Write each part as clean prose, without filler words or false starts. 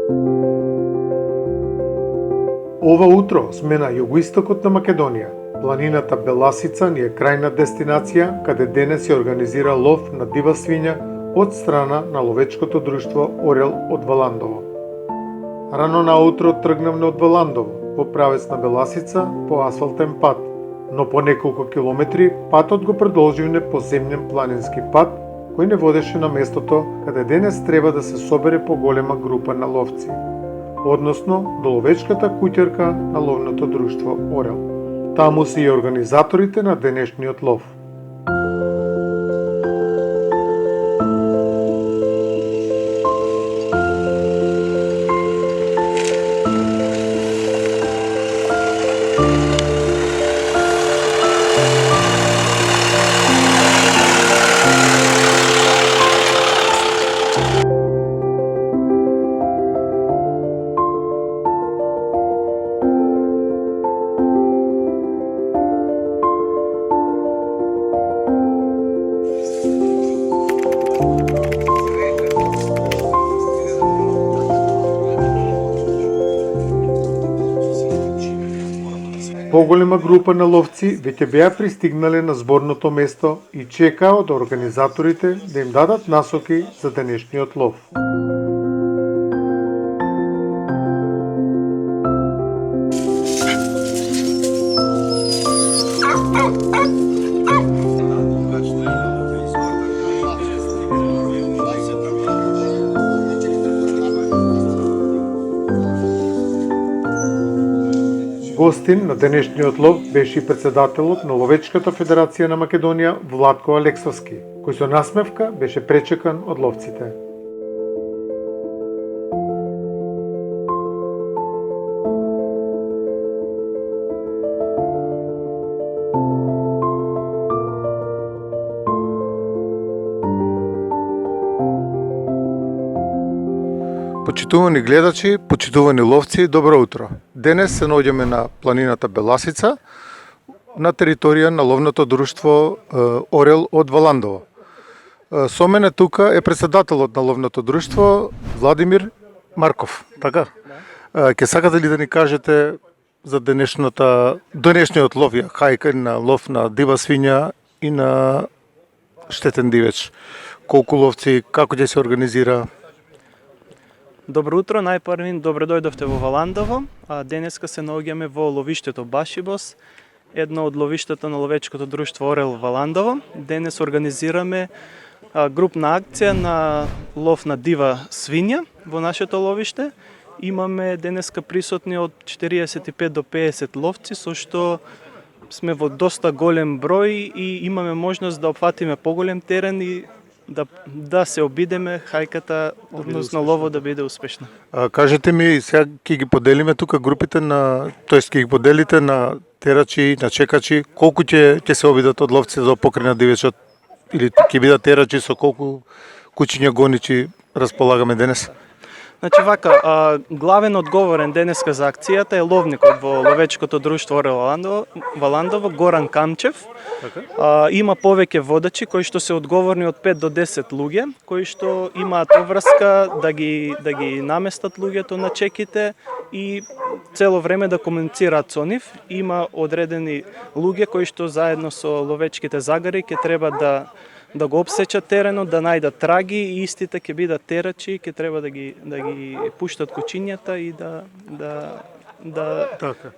Ова утро сме на југоистокот на Македонија. Планината Беласица ни е крајна дестинација, каде денес се организира лов на дива свиња од страна на ловечкото друштво Орел од Валандово. Рано наутро тргнавме од Валандово, во правец на Беласица, по асфалтен пат, но по неколку километри патот го продолживме по земен планински пат, кој не водеше на местото каде денес треба да се собере поголема група на ловци, односно до ловечката куќерка на ловното друштво Орел. Таму се и организаторите на денешниот лов. Поголема група на ловци веќе беа пристигнале на зборното место и чекаа од организаторите да им дадат насоки за денешниот лов. Гостин на денешниот лов беше и председателот на Ловечката федерација на Македонија Владко Алексовски, кој со насмевка беше пречекан од ловците. Почитувани гледачи, почитувани ловци, добро утро. Денес се наоѓаме на планината Беласица, на територија на ловното друштво Орел од Валандово. Со мене тука е председателот на ловното друштво Владимир Марков, така? Ке сакате ли да ни кажете за денешниот лов, хајка на лов на дива свиња и на штетен дивеч? Колку ловци, како ќе се организира? Добро утро, најпрвин добро дојдовте во Валандово. Денеска се наоѓаме во ловиштето Башибос, едно од ловиштата на ловечкото друштво Орел Валандово. Денес организираме групна акција на лов на дива свиња во нашето ловиште. Имаме денеска присутни од 45 до 50 ловци, со што сме во доста голем број и имаме можност да опфатиме поголем терен и да се обидеме хајката, односно лово да биде успешна. Кажете ми, сега ќе ги поделиме тука групите тоест ќе ги поделите на терачи, на чекачи, колку ќе се обидат од ловци за покрај на дивечот, или ќе бидат терачи, со колку кучиња гоничи располагаме денес? Значи вака, главен одговорен денеска за акцијата е ловникот во ловечкото друштво Орел Валандово, Горан Камчев. Има повеќе водачи кои што се одговорни од 5 до 10 луѓе, кои што имаат обврска да ги наместат луѓето на чеките и цело време да комуницираат со нив. Има одредени луѓе кои што заедно со ловечките загари ќе треба да го обсечат теренот, да најдат траги и истите ќе бидат терачи, ќе треба да ги пуштат кучињата и Така.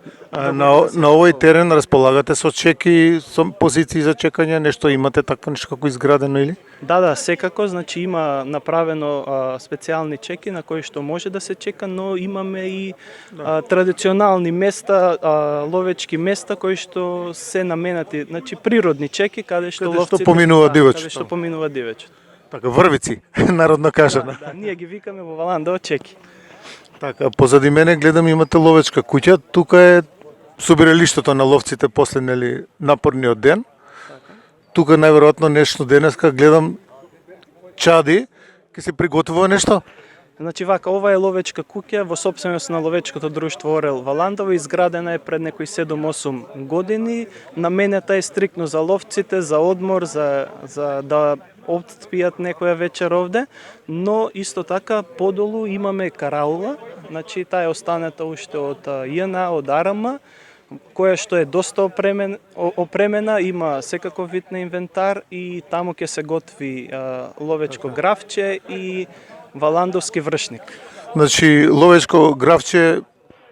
На овој терен располагате со чеки, со позиции за чекање, нешто имате така нешто како изградено или? Да, секако, значи има направено специјални чеки на кои што може да се чека, но имаме и традиционални места, ловечки места кои што се наменати, значи природни чеки каде што ловците поминува дивечот. Каде што поминува дивечот. Така врвици, народно кажано. Да, ние ги викаме во Валандово чеки. Така, позади мене гледам имате ловечка куќа, тука е собиралиштето на ловците после напорниот ден. Тука најверојатно нешто денеска гледам чади, ќе се приготвува нешто? Значи вака, ова е ловечка куќа во сопственост на ловечкото друштво Орел Валандово, изградена е пред некои 7-8 години. Наменета е стриктно за ловците, за одмор, за да отпијат некоја вечер овде, но исто така подолу имаме караула, значи таа е останата уште од ЈНА, од АРМ, која што е доста опремена, има секаков вид на инвентар и таму ќе се готви ловечко гравче и валандовски вршник. Значи, ловечко гравче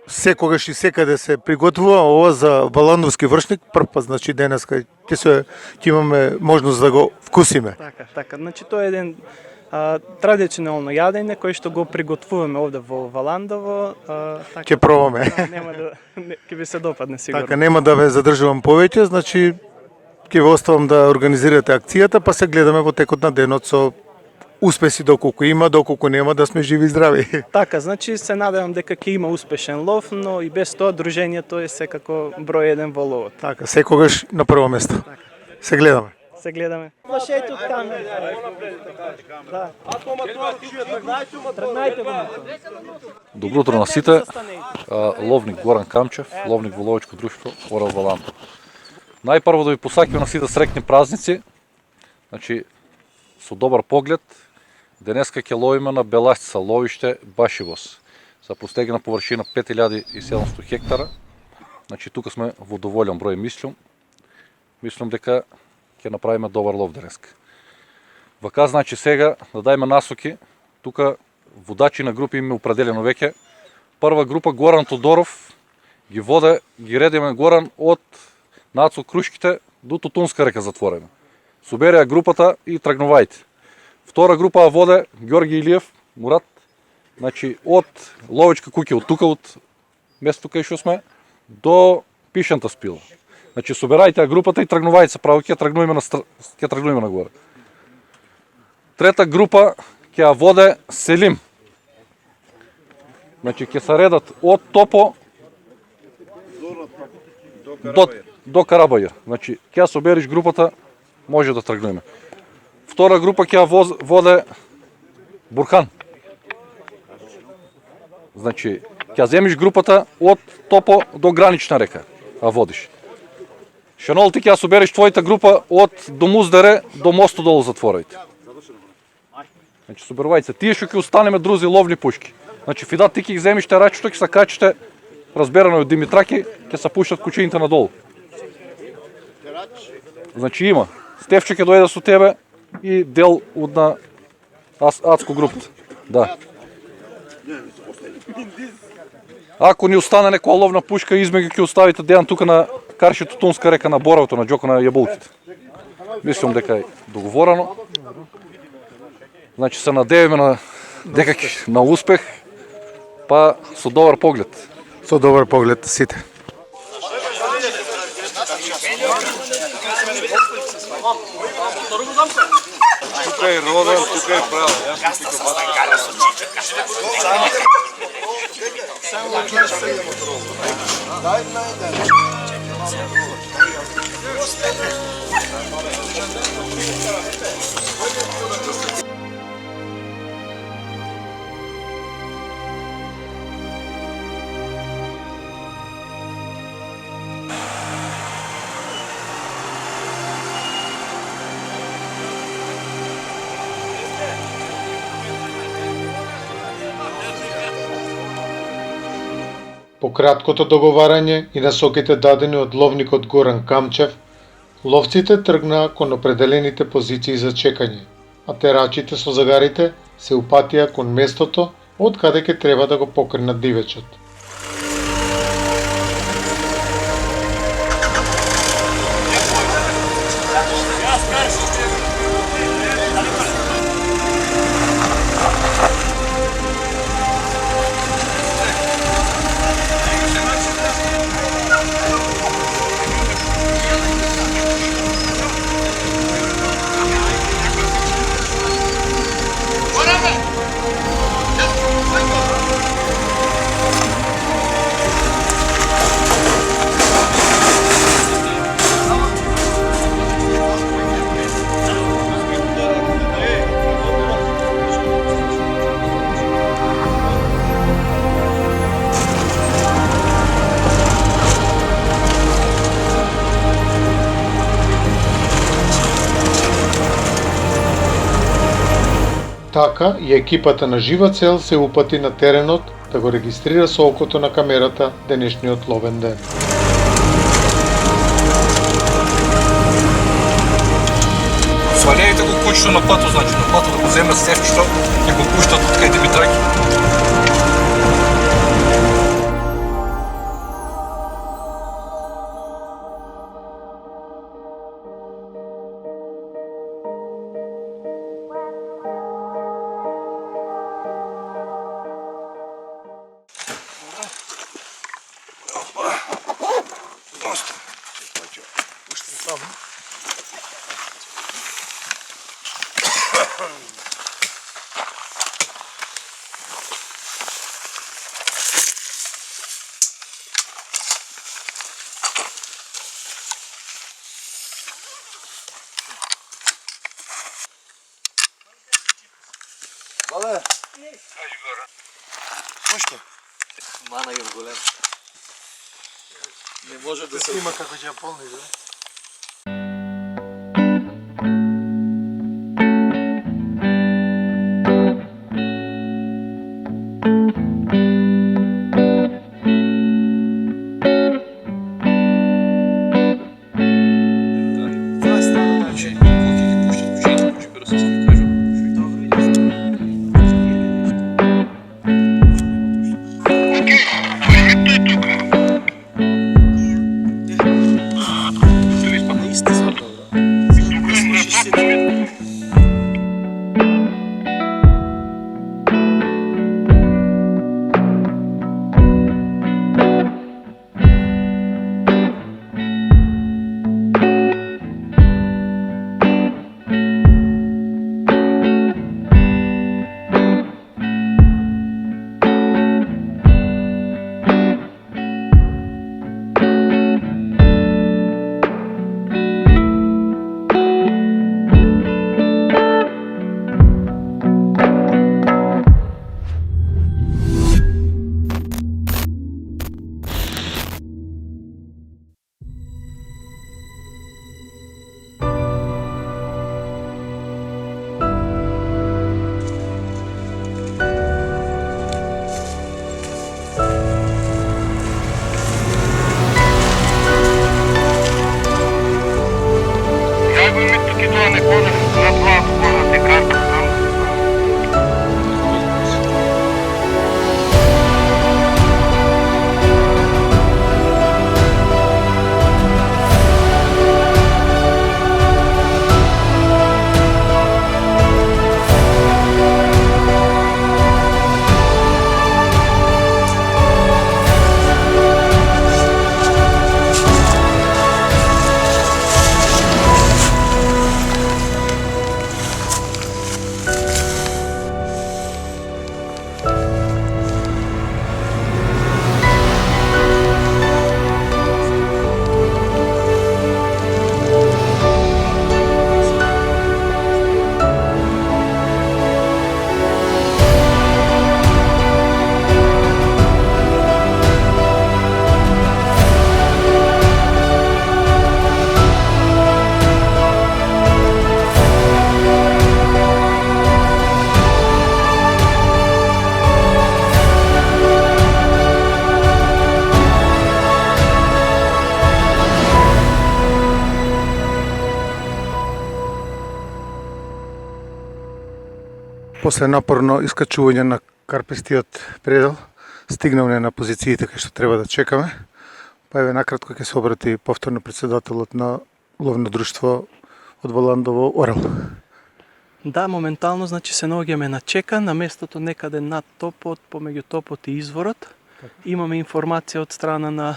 секогаш и секаде се приготвува, ова за валандовски вршник прв пат, значи денеска ќе имаме можност да го вкусиме. Така. Значи тоа е еден традиционално јадење кој што го приготвуваме овде во Валандово. Ќе пробаме. Ќе ви се допадне сигурно. Така, нема да ве задржувам повеќе, значи ќе ве оставам да организирате акцијата, па се гледаме во текот на денот со успеси доколку има, доколку нема, да сме живи и здрави. Така, значи се надевам дека ќе има успешен лов, но и без тоа дружењето е секако број 1 во ловот. Така, секогаш на прво место. Така. Се гледаме. Се гледаме. Машејте од камера. Да. Тргнајте го. Добро утро на сите. Ловник Горан Камчев, ловник во ловечко друштво Орел Валандово. Најпрво да ви посакам на сите среќни празници. Значи, со добар поглед, денеска ќе ловиме на беласица ловиште Башивос за простегна површина 5700 хектара. Значи, тука сме во доволен број, мислам дека ќе направиме добар лов денеска. Вака, значи сега да дајме насоки, тука водачи на групи име определено веќе. Прва група Горан Тодоров ги редиме Горан од Нацо Крушките до Тутунска река затворена. Собереа групата и тргнувајте. Втора група воде Ѓорги Илиев, Мурат, значи од ловечка куќа, од тука, од местото кај што сме, до Пишанта спила. Значи собирајте групата и тргнувајте се право, ќе тргнуваме на горе. Трета група ќе ја воде Селим. Значи ќе се редат од Топо до Карабајер. Значи ќе ја собериш групата, може да тргнеме. Втора група ќе ја воде Бурхан. Значи ќе земиш групата од Топо до Гранична река, а водиш. Шанол, ти ќе ја собериш твојата група од Домуздере до Мостодолу затворајте. Значи соберувајте се. Тие што ќе останеме друзи ловни пушки. Значи Фидат, ти ќе ги земиш терачето, ќе се качите, разберано од Димитраки, ќе се пуштат кучините надолу. Значи има. Стефче ќе дојде со тебе и дел од на Ацко групата. Да. Ако ни остане некоја ловна пушка, измеѓу ќе оставите Дејан тука на Карши Тутунска река на Боровото, на џока на јаболките. Мислам дека е договорено. Значи се надеваме на успех, па со добар поглед. Со добар поглед сите. Тука е роден, тука е правил. По краткото договарање и насоките дадени од ловникот Горан Камчев, ловците тргнаа кон определените позиции за чекање, а терачите со загарите се упатија кон местото од каде ќе треба да го покренат дивечот. Така и екипата на Жива цел се упати на теренот да го регистрира со окото на камерата денешниот ловен ден. Сваляйте го кучето на плато, значи на плато да го вземат севчето и го пущат от къде Димитраки. Мана ги голем. Не може да се... Снима како ќе ја полни, да? После напорно искачување на карпестиот предел, стигнавме на позициите кај што треба да чекаме. Па еве накратко ќе се обрати повторно председателот на ловно друштво од Валандово Орел. Да, моментално значи се наоѓаме на чека на местото некаде над топот, помеѓу топот и изворот. Имаме информација од страна на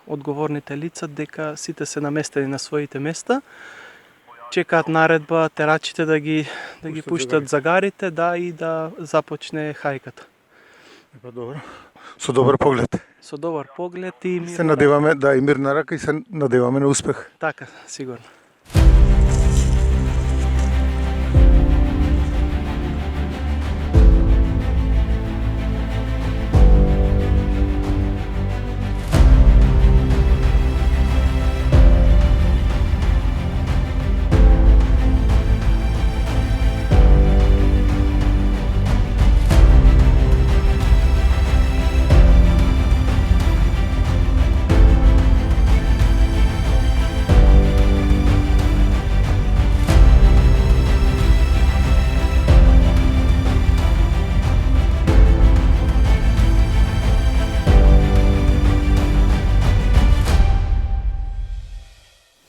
одговорните лица дека сите се наместени на своите места. Чекаат наредба терачите да ги пуштат загарите, да, и да започне хајката. Па добро. Со добар поглед. Со добар поглед и мирна Се надеваме да и мирна рака и се надеваме на успех. Така, сигурно.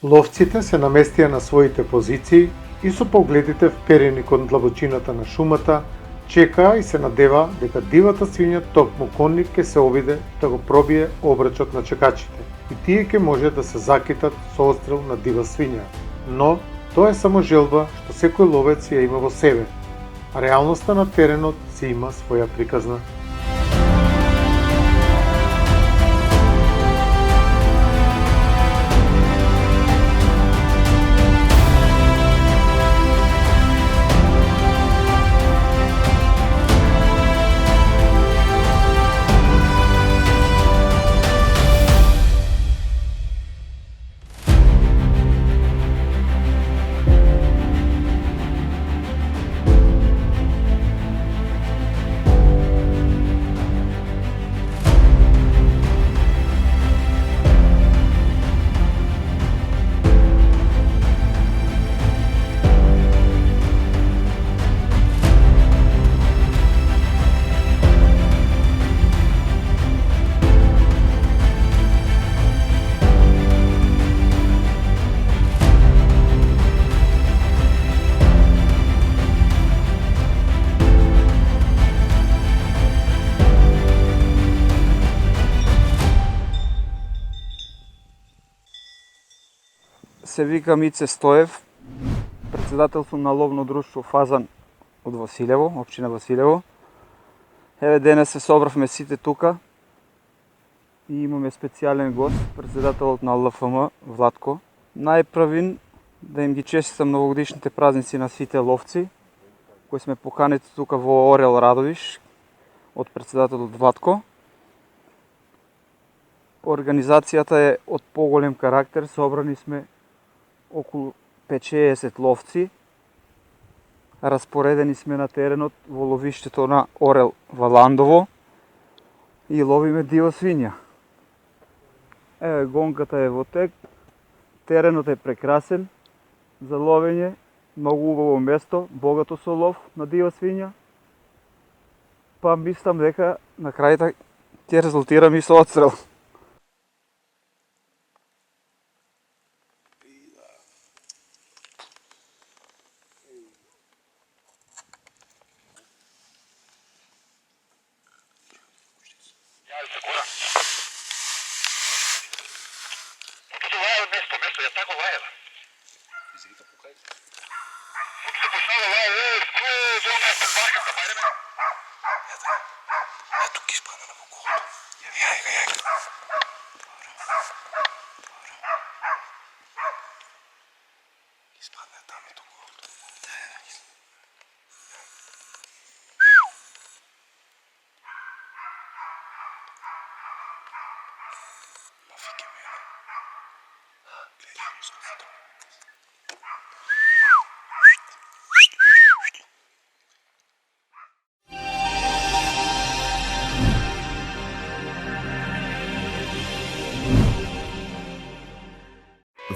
Ловците се наместија на своите позиции и со погледите вперени кон длабочината на шумата, чекаа и се надева дека дивата свиња токму кон нив ќе се обиде да го пробие обрачот на чекачите и тие ќе може да се закитат со отстрел на дива свиња. Но тоа е само желба што секој ловец ја има во себе, а реалноста на теренот си има своја приказна. Се викам Ице Стоев, председател сум на ловно друштво Фазан од Василево, општина Василево. Еве денес се собравме сите тука и имаме специјален гост, председателот на ЛФМ Владко. Најпрвин да им ги честитам новогодишните празници на сите ловци, кои сме поканети тука во Орел Радовиш од председателот Владко. Организацијата е од поголем карактер, собрани сме околу 5-60 ловци. Распоредени сме на теренот во ловиштето на Орел Валандово и ловиме дива свиња. Еве, гонката е во тек, теренот е прекрасен за ловење, многу убаво место, богато со лов на дива свиња. Па мислам дека на крајта ќе резултирам и со отстрел.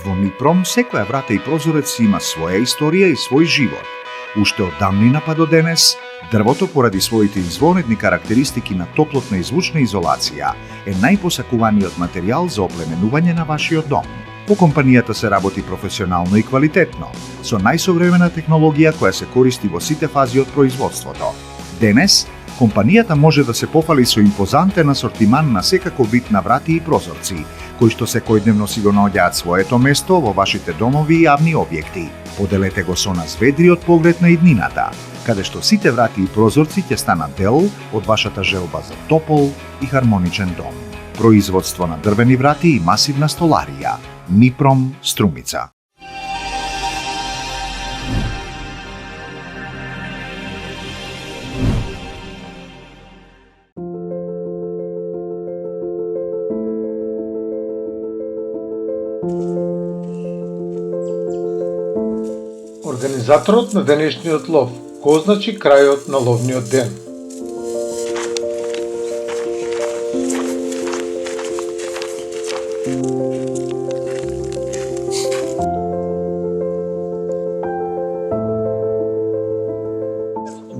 Во Мипром секоја врата и прозорец има своја историја и свој живот. Уште од давнина па до денес, дрвото поради своите извонедни карактеристики на топлотна и звучна изолација е најпосакуваниот материјал за оплеменување на вашиот дом. По компанијата се работи професионално и квалитетно, со најсовремена технологија која се користи во сите фази од производството. Денес, компанијата може да се пофали со импозантен асортиман на секаков вид на врати и прозорци, кои што секојдневно си го наоѓаат своето место во вашите домови и јавни објекти. Поделете го со нас ведриот поглед на иднината, каде што сите врати и прозорци ќе станат дел од вашата желба за топол и хармоничен дом. Производство на дрвени врати и масивна столарија. Мипром Струмица. Организаторот на денешниот лов го означи крајот на ловниот ден.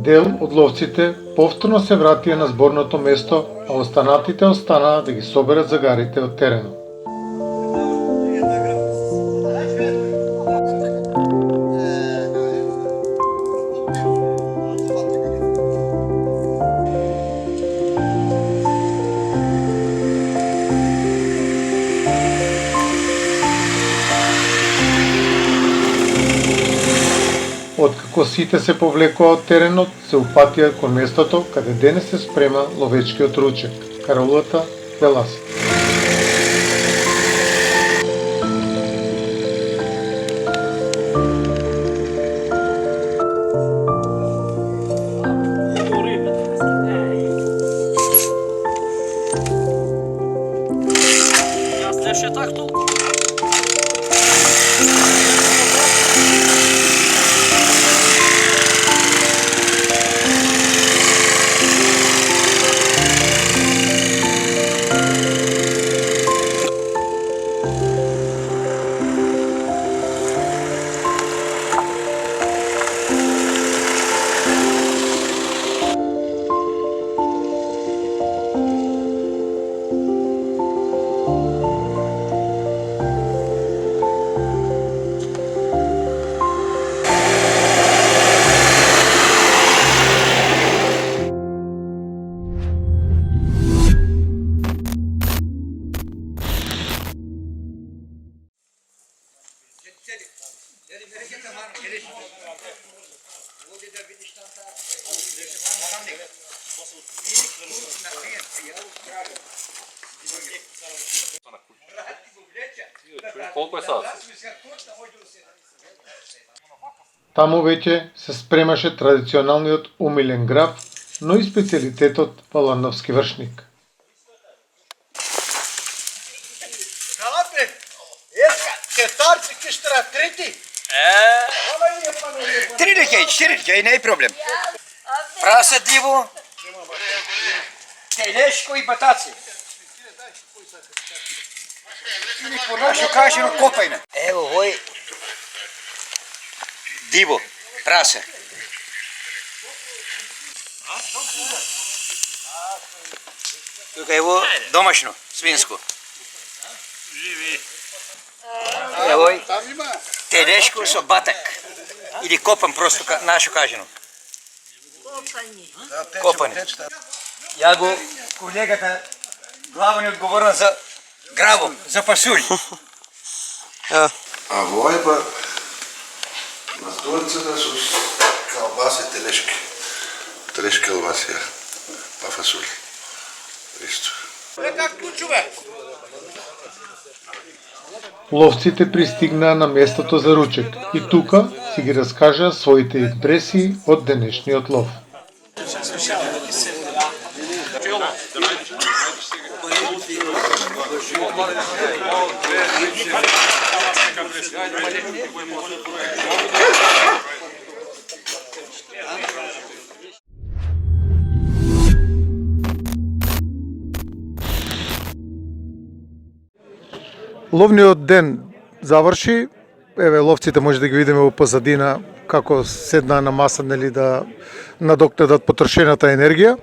Дел од ловците повторно се вратија на зборното место, а останатите останаа да ги соберат загарите од теренот. косите се повлекоа од теренот, се упатија кон местото каде денес се спрема ловечкиот ручек, караулата Беласица. Колко е сад? Таму веќе се спремаше традиционалниот умилен граб, но и специјалитетот валандовски вршник. Четири, не е проблем. Праса диво, телешко и батаци. Или по нашо кажено копајне. Ево, овој диво, праса. Тука ево домашно, свинско. Евој телешко со батак. Или копан просто, нашо кажено. Копани. Ја го колегата главен е одговорен за грабом, за пасули. А во е па на столицата со калбаси телешки. Телешки калбаси, па фасули. Исто. Ловците пристигнаа на местото за ручек и тука си ги раскажаа своите импресии од денешниот лов. Ловниот ден заврши, еве ловците може да ги видиме во позадина како седнаа на маса, нели, да надокнадат потрошената енергија.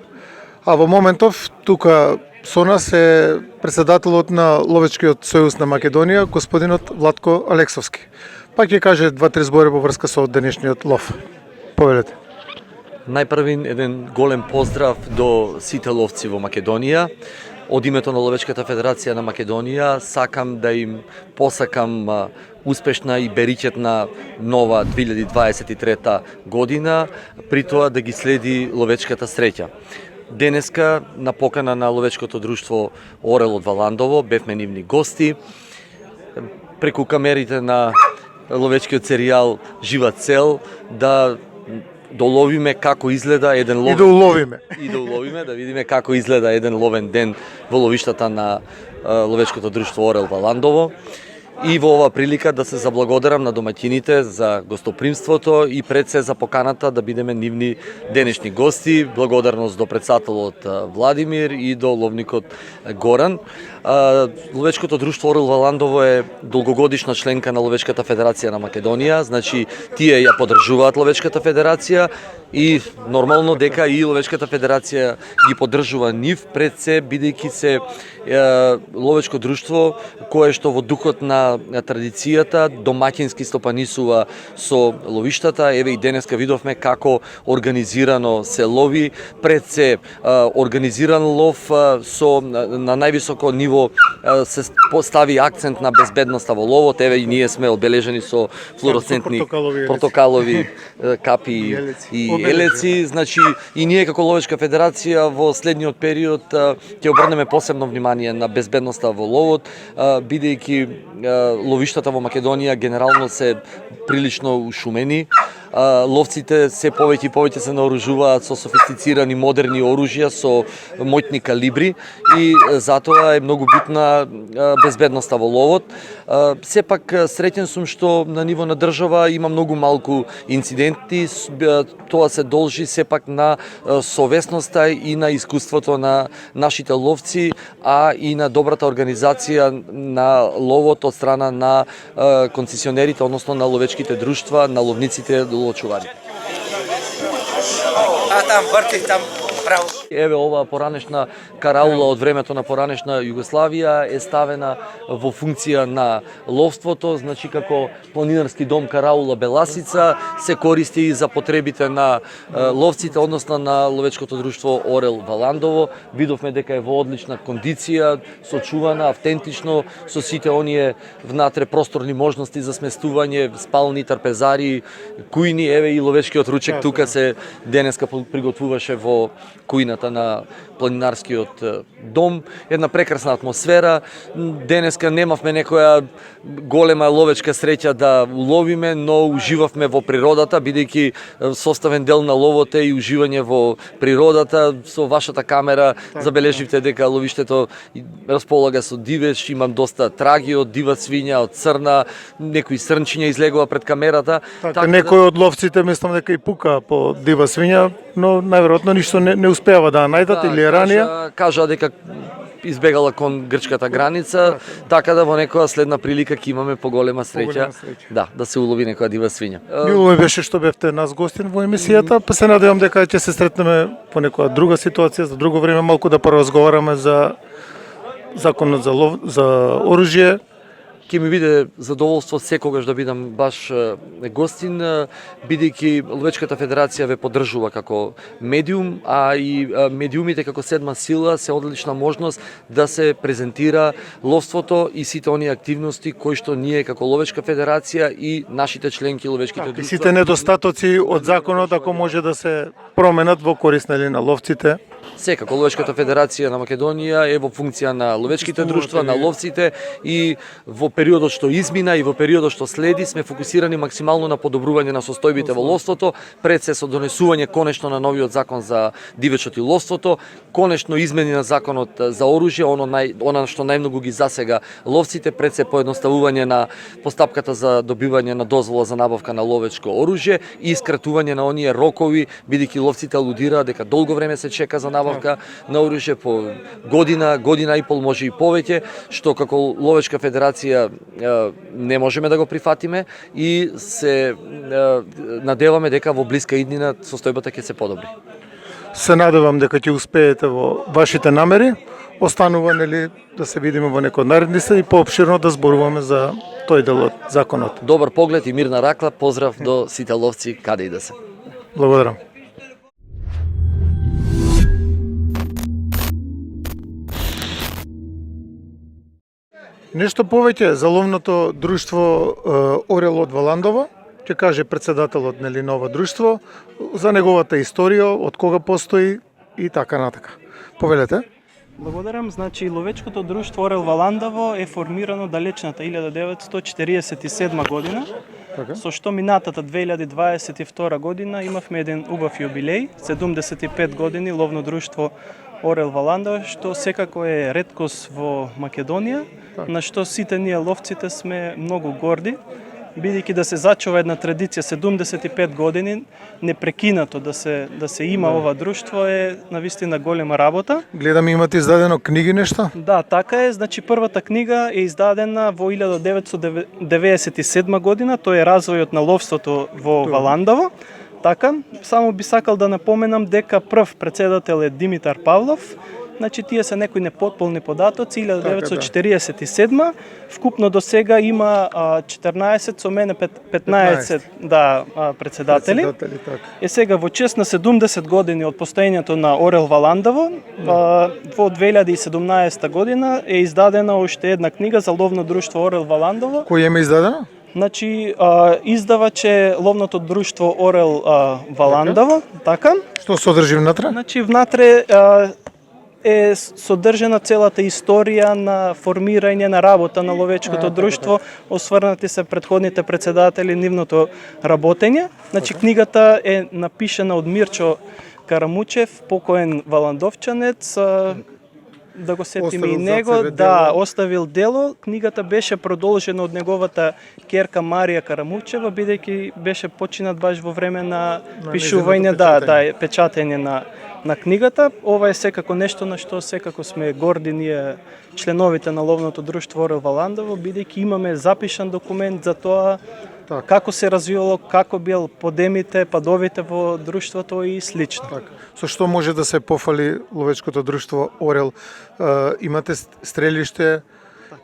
А во моментов тука со нас е председателот на Ловечкиот сојуз на Македонија, господинот Владко Алексовски. Па ќе каже 2-3 збори во врска со денешниот лов. Повелете. Најпрвин еден голем поздрав до сите ловци во Македонија. Од името на Ловечката федерација на Македонија сакам да им посакам успешна и бериќетна нова 2023 година, при тоа да ги следи ловечката среќа. Денеска на покана на ловечкото друштво Орел од Валандово бевме нивни гости. Преку камерите на ловечкиот серијал Жива цел да доловиме како изгледа еден ловен... И да уловиме. Да видиме како изгледа еден ловен ден во ловиштата на ловечкото друштво Орел Валандово. И во ова прилика да се заблагодарам на домаќините за гостопримството и пред се за поканата да бидеме нивни денешни гости. Благодарност до председателот Владимир и до ловникот Горан. Ловечкото друштво Орел Валандово е долгогодишна членка на Ловечката федерација на Македонија, значи тие ја поддржуваат Ловечката федерација и нормално дека и Ловечката федерација ги поддржува нив пред се, бидејќи се ловечко друштво кое што во духот на традицијата домаќински стопанисува со ловиштата. Еве и денеска видовме како организирано се лови, пред се организиран лов со на највисоко ниво се постави акцент на безбедноста во ловот. Еве и ние сме одбележени со флуоресцентни портокалови капи и елеци. Значи и ние како Ловечка федерација во следниот период ќе обрнеме посебно внимание на безбедноста во ловот, бидејќи ловиштата во Македонија генерално се прилично ушумени. Ловците се повеќе и повеќе се наоружуваат со софистицирани модерни оружја со моќни калибри и затоа е многу битна безбедноста во ловот. Сепак среќен сум што на ниво на држава има многу малку инциденти. Тоа се должи сепак на совесноста и на искуството на нашите ловци, а и на добрата организација на ловот од страна на концесионерите, односно на ловечките друштва, на ловниците, ловочувари. Там врти, там право. Еве ова поранешна караула од времето на поранешна Југославија е ставена во функција на ловството, значи како планинарски дом караула Беласица се користи и за потребите на ловците, односно на ловечкото друштво Орел Валандово. Видовме дека е во одлична кондиција, сочувана, автентично, со сите оние внатре просторни можности за сместување, спални, трпезари, кујни. Еве и ловечкиот ручек тука се денеска приготвуваше во кујната на планинарскиот дом. Една прекрасна атмосфера. Денеска немавме некоја голема ловечка среќа да уловиме, но уживавме во природата, бидејќи составен дел на ловот е и уживање во природата. Со вашата камера забележивте дека ловиштето располага со дивеч, имам доста траги од дива свиња, од црна, некои срнчиња излегува пред камерата. Така, некој од ловците мислам дека и пука по дива свиња, но најверојатно ништо не успеава да најдат или ранија. Кажа дека избегала кон грчката граница, така да во некоја следна прилика ќе имаме поголема среќа, да се улови некоја дива свиња. Мило ми беше што бевте нас гостин во емисијата, па се надевам дека ќе се сретнеме по некоја друга ситуација, за друго време малку да поразговараме за законот за оружје. Ќе ми биде задоволство секогаш да бидам баш гостин, бидејќи Ловечката федерација ве поддржува како медиум, а и медиумите како седма сила се одлична можност да се презентира ловството и сите оние активности кои што ние како Ловечка федерација и нашите членки ловечките друштва. И сите недостатоци од законот ако може да се променат во корист на ловците. Секако Ловечката федерација на Македонија е во функција на ловечките друштва, на ловците и во периодот што измина и во периодот што следи сме фокусирани максимално на подобрување на состојбите во ловството, пред се со донесување конечно на новиот закон за дивечот и ловството, конечно измени на законот за оружје, она што најмногу ги засега ловците, пред се поедноставување на постапката за добивање на дозвола за набавка на ловечко оружје и скратување на оние рокови, бидејќи ловците алудираат дека долго време се чека за набавка на оружје, по година и пол, може и повеќе, што како Ловечка федерација не можеме да го прифатиме и се надеваме дека во блиска иднина состојбата ќе се подобри. Се надевам дека ќе успеете во вашите намери. Останува да се видиме во некој наредни и поопширно да зборуваме за тој дел од законот. Добар поглед и мирна ракла. Поздрав до сите ловци каде и да се. Благодарам. Нешто повеќе за ловното друштво Орел од Валандово, ќе каже председателот на ова друштво за неговата историја, од кога постои и така натака. Повелете. Благодарам. Значи, ловечкото друштво Орел Валандово е формирано далечната 1947 година, со што минатата 2022 година имавме еден убав јубилеј, 75 години ловно друштво Орел Валандово, што секако е реткост во Македонија, на што сите ние ловците сме многу горди, бидејќи да се зачува една традиција 75 години непрекинато да се има ова друштво е навистина голема работа. Гледам имате издадено книги нешто? Да, така е. Значи првата книга е издадена во 1997 година, тоа е развојот на ловството во Валандово. Така, само би сакал да напоменам дека прв председател е Димитар Павлов. Значи тие се некои непотполни податоци, 1947, вкупно до сега има 14, со мене 15 председатели. така. Сега во чест на 70 години од постоењето на Орел Валандово, во 2017 година е издадена уште една книга за ловно друштво Орел Валандово. Кој е издадено? Значи, издавач е ловното друштво Орел Валандово, така. Што содржи внатре? Значи, внатре е содржана целата историја на формирање на работа на ловечкото друштво, осврнати се претходните председатели, нивното работење. Значи, книгата е напишана од Мирчо Карамучев, покоен валандовчанец, да го сетиме и него, оставил дело. Книгата беше продолжена од неговата керка Марија Карамучева, бидејќи беше починат баш во време на пишување, печатење на книгата. Ова е секако нешто на што секако сме горди ние членовите на ловното друштво Орел Валандово, бидејќи имаме запишан документ за тоа како се развивало, како бил подемите, падовите во друштвото и слично. Со што може да се пофали ловечкото друштво Орел? Имате стрелиште,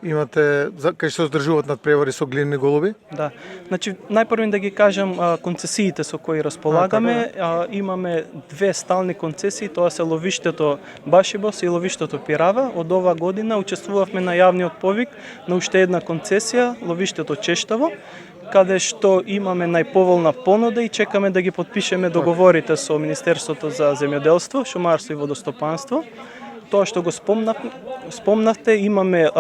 имате кај што одржуваат надпревари со глинни голуби? Да. Значи најпрво да ги кажам концесиите со кои располагаме. Имаме две стални концесии, тоа се ловиштето Башибос и ловиштето Пирава. Од ова година учествувавме на јавниот повик на уште една концесија, ловиштето Чештаво, каде што имаме најповолна понуда и чекаме да ги подпишеме договорите со Министерството за земјоделство, шумарство и водостопанство. Тоа што го спомнавте, имаме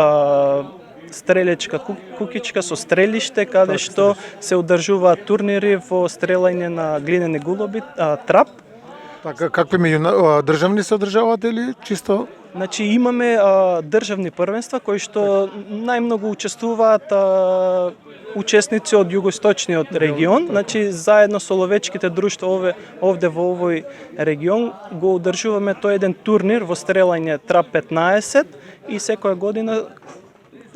стрелечка кукичка со стрелиште, каде што се одржуваат турнири во стрелање на глинени голуби, трап. Така, какви државни се одржаваат или чисто? Значи имаме државни првенства кои што најмногу учествуваат учесници од југоисточниот регион. Значи заедно со ловечките друштва овде во овој регион го одржуваме тој еден турнир во стрелање трап 15 и секоја година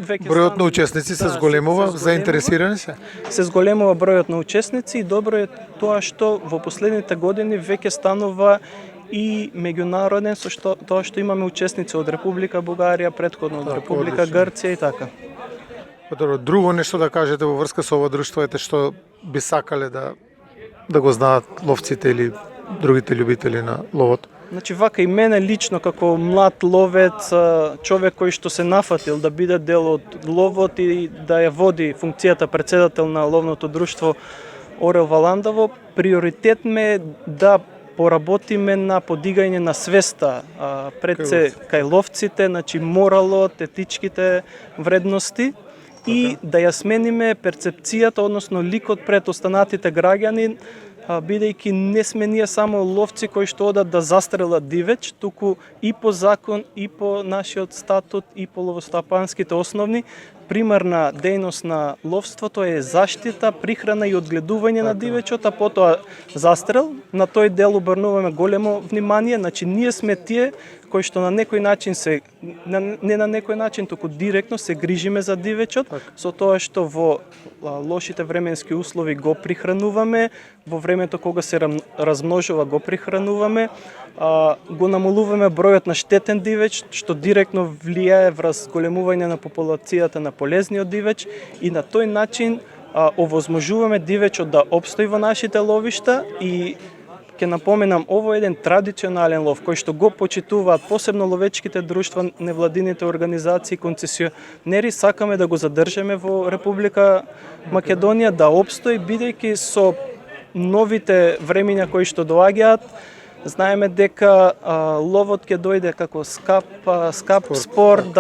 бројот на учесници се зголемува, заинтересирани се? Се зголемува бројот на учесници и добро е тоа што во последните години веќе станува и меѓународен, со тоа што имаме учесници од Република Бугарија, претходно од Република Грција и така. Друго нешто да кажете во врска со ова друштво ете што би сакале да го знаат ловците или другите љубители на ловот? Значи вака и мене лично како млад ловец, човек кој што се нафатил да биде дел од ловот и да ја води функцијата председател на ловното друштво Орел Валандово, приоритет ме е да поработиме на подигање на свеста пред се кај ловците, значи моралот, етичките вредности и да ја смениме перцепцијата, односно ликот пред останатите граѓани, бидејќи не сме ние само ловци кои што одат да застрелат дивеч, туку и по закон, и по нашиот статут, и по ловостопанските основни, примарна дејност на ловството е заштита, прихрана и одгледување на дивечот, а потоа застрел. На тој дел обрнуваме големо внимание, значи ние сме тие кои што на некој начин не на некој начин, туку директно се грижиме за дивечот, со тоа што во лошите временски услови го прихрануваме, во времето кога се размножува го прихрануваме, го намалуваме бројот на штетен дивеч, што директно влијае врз големување на популацијата на полезниот дивеч и на тој начин овозможуваме дивечот да опстои во нашите ловишта и ќе напоменам, ово е еден традиционален лов кој што го почитуваат посебно ловечките друштва, невладините организации, концесионери, сакаме да го задржиме во Република Македонија, да опстои, бидејќи со новите времиња кои што доаѓаат, знаеме дека ловот ќе дојде како скап спорт,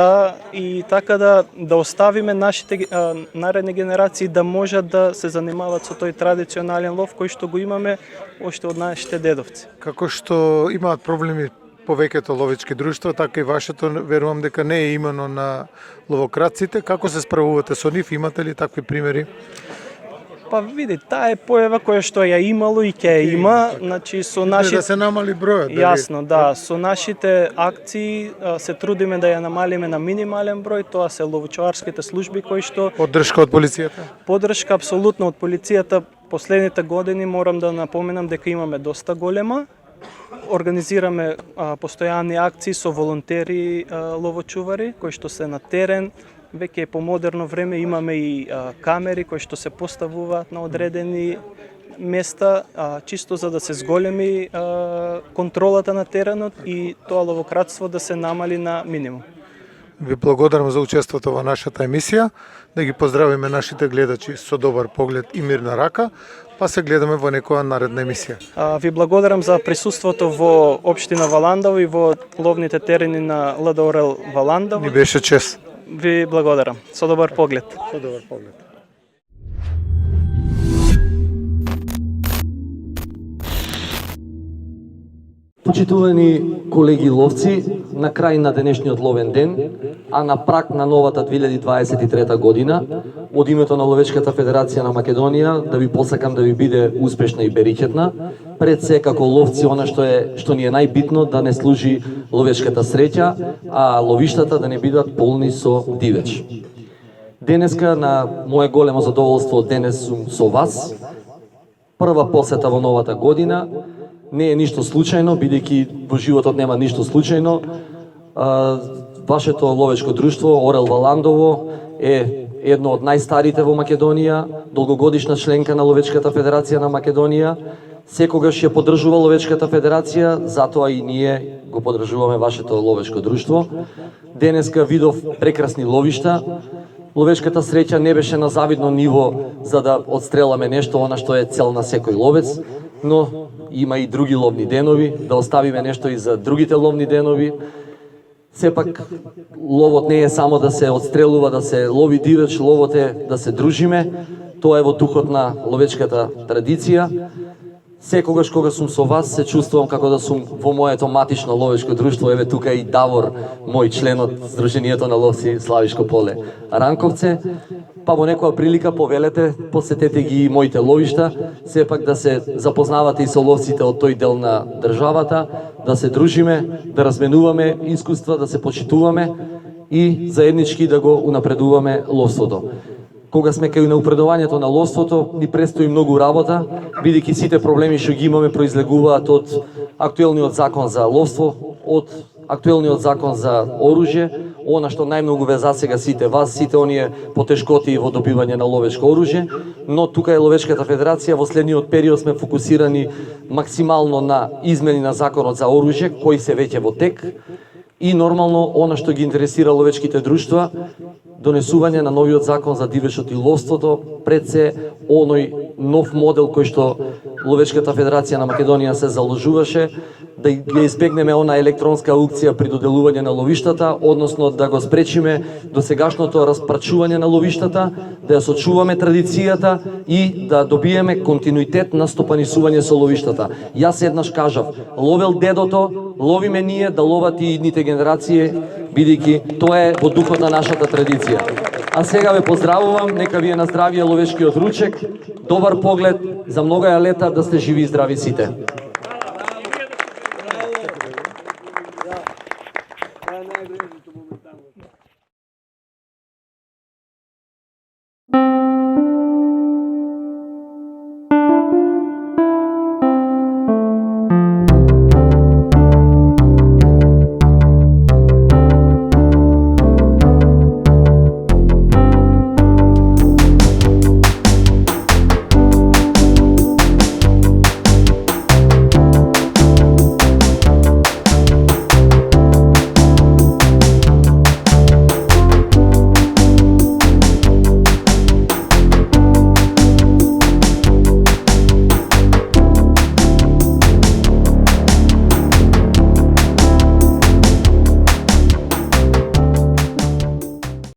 и така да оставиме нашите наредни генерации да можат да се занимаваат со тој традиционален лов кој што го имаме уште од нашите дедовци. Како што имаат проблеми повеќето ловечки друштва, така и вашето, верувам дека не е имено на ловократците. Како се справувате со нив? Имате ли такви примери? Па види, таа е појава која што ја имало и ќе ја има, значи со нашите... Да се намали бројот, дали? Јасно, да, со нашите акции се трудиме да ја намалиме на минимален број, тоа се ловочарските служби кои што... Поддршка од полицијата? Поддршка апсолутно од полицијата последните години морам да напоменам дека имаме доста голема. Организираме постојани акции со волонтери ловочувари кои што се на терен. Веќе е по модерно време, имаме и камери кои што се поставуваат на одредени места, чисто за да се зголеми контролата на теренот и тоа ловократство да се намали на минимум. Ви благодарам за учеството во нашата емисија, да ги поздравиме нашите гледачи со добар поглед и мирна рака, па се гледаме во некоја наредна емисија. Ви благодарам за присуството во општина Валандово и во ловните терени на ЛДОРЛ Валандово. Ни беше чест. Ви благодарам. Со добар поглед. Со добар поглед. Почитувани колеги ловци, на крај на денешниот ловен ден, а на прак на новата 2023 година, од името на Ловечката Федерација на Македонија, да ви посакам да ви биде успешна и берикетна. Пред се како ловци, она што ни е најбитно, да не служи ловечката среќа, а ловиштата да не бидат полни со дивеч. Денеска, на мое големо задоволство, денес сум со вас. Прва посета во новата година. Не е ништо случајно, бидејќи во животот нема ништо случајно. Вашето ловечко друштво, Орел Валандово, е едно од најстарите во Македонија, долгогодишна членка на Ловечката Федерација на Македонија. Секогаш ја поддржува Ловечката Федерација, затоа и ние го поддржуваме вашето ловечко друштво. Денеска видов прекрасни ловишта. Ловечката среќа не беше на завидно ниво за да одстреламе нешто, она што е цел на секој ловец, но има и други ловни денови, да оставиме нешто и за другите ловни денови. Сепак, ловот не е само да се одстрелува, да се лови дивеч, ловот е да се дружиме. Тоа е во духот на ловечката традиција. Секогаш кога сум со вас, се чувствувам како да сум во моето матично ловечко друштво. Еве тука и Давор, мој член од Сдруженијето на ловци Славишко поле Ранковце. Па во некоја прилика повелете, посетете ги и моите ловишта, сепак да се запознавате и со ловците од тој дел на државата, да се дружиме, да разменуваме искуства, да се почитуваме и заеднички да го унапредуваме ловството. Кога сме кај напредувањето на ловството, ни престои многу работа, бидејќи сите проблеми што ги имаме произлегуваат од актуелниот закон за ловство, од актуелниот закон за оружје, она што најмногу ве засега сите вас, сите оние потешкоти во добивање на ловечко оружје, но тука е Ловечката Федерација, во следниот период сме фокусирани максимално на измени на законот за оружје, кој се веќе во тек, и нормално она што ги интересира ловечките друштва, донесување на новиот закон за дивечот и ловството, пред се оној нов модел кој што Ловечката Федерација на Македонија се заложуваше, да ги избегнеме она електронска аукција при доделување на ловиштата, односно да го спречиме досегашното распрачување на ловиштата, да ја сочуваме традицијата и да добиеме континуитет на стопанисување со ловиштата. Јас еднаш кажав, ловел дедото, ловиме ние, да ловат и идните генерации, бидејќи тоа е во духот на нашата традиција. А сега ве поздравувам, нека ви е на здравие ловешкиот ручек, добар поглед, за многоја лета да сте живи и здрави сите.